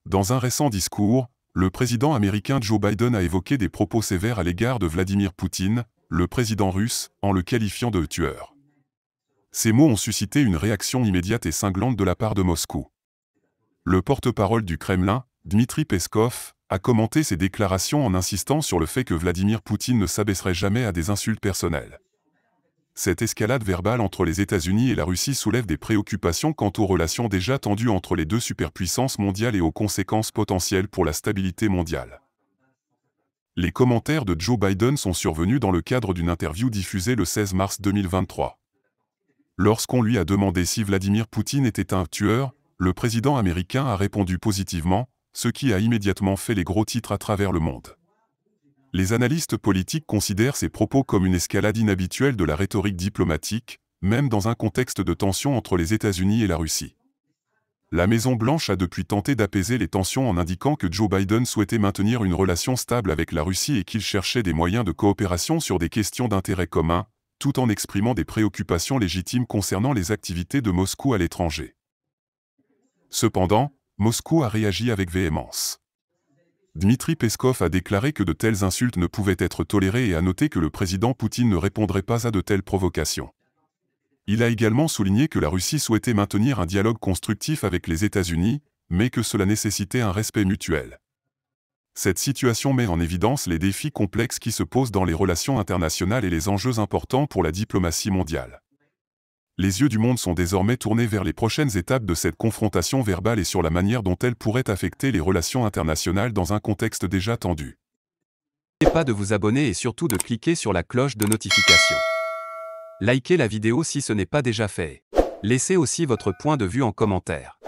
Dans un récent discours, le président américain Joe Biden a évoqué des propos sévères à l'égard de Vladimir Poutine, le président russe, en le qualifiant de tueur. Ces mots ont suscité une réaction immédiate et cinglante de la part de Moscou. Le porte-parole du Kremlin, Dmitri Peskov, a commenté ces déclarations en insistant sur le fait que Vladimir Poutine ne s'abaisserait jamais à des insultes personnelles. Cette escalade verbale entre les États-Unis et la Russie soulève des préoccupations quant aux relations déjà tendues entre les deux superpuissances mondiales et aux conséquences potentielles pour la stabilité mondiale. Les commentaires de Joe Biden sont survenus dans le cadre d'une interview diffusée le 16 mars 2023. Lorsqu'on lui a demandé si Vladimir Poutine était un tueur, le président américain a répondu positivement, ce qui a immédiatement fait les gros titres à travers le monde. Les analystes politiques considèrent ces propos comme une escalade inhabituelle de la rhétorique diplomatique, même dans un contexte de tension entre les États-Unis et la Russie. La Maison-Blanche a depuis tenté d'apaiser les tensions en indiquant que Joe Biden souhaitait maintenir une relation stable avec la Russie et qu'il cherchait des moyens de coopération sur des questions d'intérêt commun, tout en exprimant des préoccupations légitimes concernant les activités de Moscou à l'étranger. Cependant, Moscou a réagi avec véhémence. Dmitri Peskov a déclaré que de telles insultes ne pouvaient être tolérées et a noté que le président Poutine ne répondrait pas à de telles provocations. Il a également souligné que la Russie souhaitait maintenir un dialogue constructif avec les États-Unis, mais que cela nécessitait un respect mutuel. Cette situation met en évidence les défis complexes qui se posent dans les relations internationales et les enjeux importants pour la diplomatie mondiale. Les yeux du monde sont désormais tournés vers les prochaines étapes de cette confrontation verbale et sur la manière dont elle pourrait affecter les relations internationales dans un contexte déjà tendu. N'oubliez pas de vous abonner et surtout de cliquer sur la cloche de notification. Likez la vidéo si ce n'est pas déjà fait. Laissez aussi votre point de vue en commentaire.